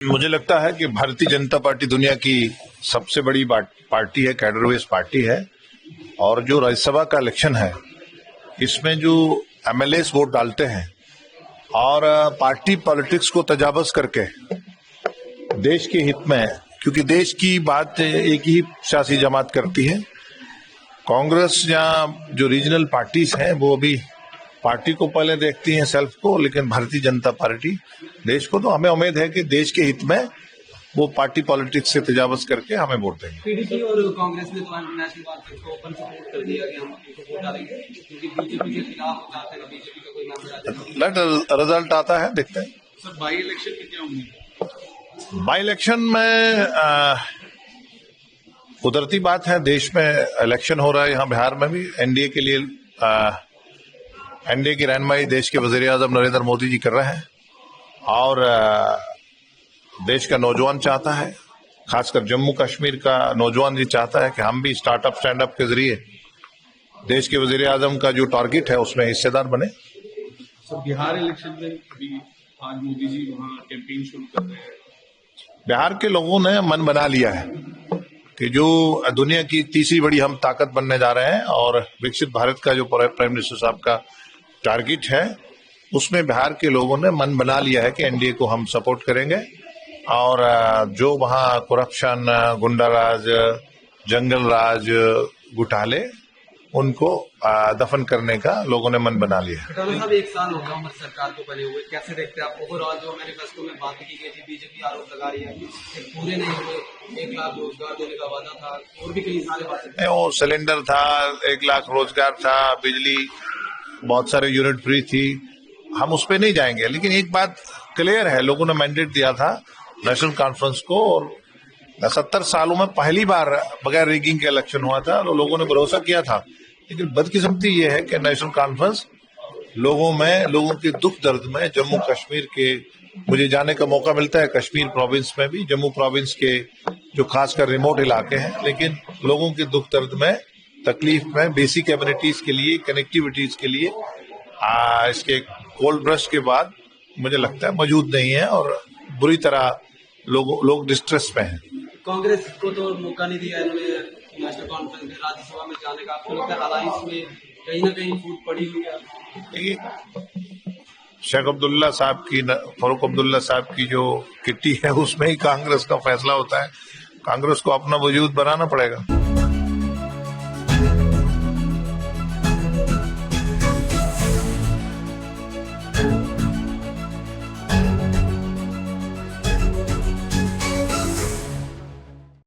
मुझे लगता है कि भारतीय जनता पार्टी दुनिया की सबसे बड़ी पार्टी है, कैडर बेस्ड पार्टी है। और जो राज्यसभा का इलेक्शन है, इसमें जो एमएलएस वोट डालते हैं और पार्टी पॉलिटिक्स को तजावज करके देश के हित में, क्योंकि देश की बात एक ही सियासी जमात करती है। कांग्रेस या जो रीजनल पार्टीज हैं वो अभी पार्टी को पहले देखती हैं, सेल्फ को, लेकिन भारतीय जनता पार्टी देश को। तो हमें उम्मीद है कि देश के हित में वो पार्टी पॉलिटिक्स से तजावज करके हमें वोट देंगे। पीडीपी और कांग्रेस ने तो नेशनल कॉन्फ्रेंस को ओपन सपोर्ट कर दिया कि हम उनको वोट डालेंगे, क्योंकि बीजेपी के खिलाफ जाते हैं, बीजेपी का कोई नाम रिजल्ट आता है, देखते हैं। सर, बाई इलेक्शन की क्या उम्मीद? बाई इलेक्शन में कुदरती बात है, देश में इलेक्शन हो रहा है, यहाँ बिहार में भी एनडीए के लिए एनडीए की रहनुमाई देश के वजीर आजम नरेंद्र मोदी जी कर रहे हैं। और देश का नौजवान चाहता है, खासकर जम्मू कश्मीर का नौजवान जी चाहता है कि हम भी स्टार्टअप स्टैंड अप के जरिए देश के वजीर आजम का जो टारगेट है उसमें हिस्सेदार बने। सर, बिहार इलेक्शन में भी आज मोदी जी वहाँ कैंपेन शुरू कर रहे हैं। बिहार के लोगों ने मन बना लिया है कि जो दुनिया की तीसरी बड़ी हम ताकत बनने जा रहे हैं, और विकसित भारत का जो प्राइम मिनिस्टर साहब का टारगेट है, उसमें बिहार के लोगों ने मन बना लिया है कि एनडीए को हम सपोर्ट करेंगे। और जो वहाँ करप्शन, गुंडाराज, जंगल राज, घोटाले, उनको दफन करने का लोगों ने मन बना लिया। खट्टर साहब, एक साल हो गया हमारी सरकार को बने हुए, कैसे देखते हैं आप? ओवरऑल जो मैनिफेस्टो में बात की गई थी, बीजेपी आरोप लगा रही है कि पूरे नहीं हुए। 1 लाख रोजगार देने का वादा था, और भी कई सारे बातें। वो सिलेंडर था, 1 लाख रोजगार था, बिजली बहुत सारे यूनिट फ्री थी, हम उस पर नहीं जाएंगे। लेकिन एक बात क्लियर है, लोगों ने मैंडेट दिया था नेशनल कॉन्फ्रेंस को, और 70 सालों में पहली बार बगैर रिगिंग के इलेक्शन हुआ था, तो लोगों ने भरोसा किया था। लेकिन बदकिस्मती ये है कि नेशनल कॉन्फ्रेंस लोगों के दुख दर्द में, जम्मू कश्मीर के, मुझे जाने का मौका मिलता है कश्मीर प्रोविंस में भी, जम्मू प्रोविंस के जो खासकर रिमोट इलाके हैं, लेकिन लोगों के दुख दर्द में, तकलीफ में, बेसिक एमिनिटीज के लिए, कनेक्टिविटीज के लिए इसके कोल्ड ब्रश के बाद मुझे लगता है मौजूद नहीं है, और बुरी तरह लोग डिस्ट्रेस में हैं। कांग्रेस को तो मौका नहीं दिया इन्होंने नेशनल कॉन्फ्रेंस में, राज्यसभा में जाने का। आपको लगता है अलायंस में कहीं ना कहीं फूट पड़ी हुई है? शेख अब्दुल्ला साहब की, फारूक अब्दुल्ला साहब की जो किट्टी है, उसमें ही कांग्रेस का फैसला होता है। कांग्रेस को अपना वजूद बनाना पड़ेगा।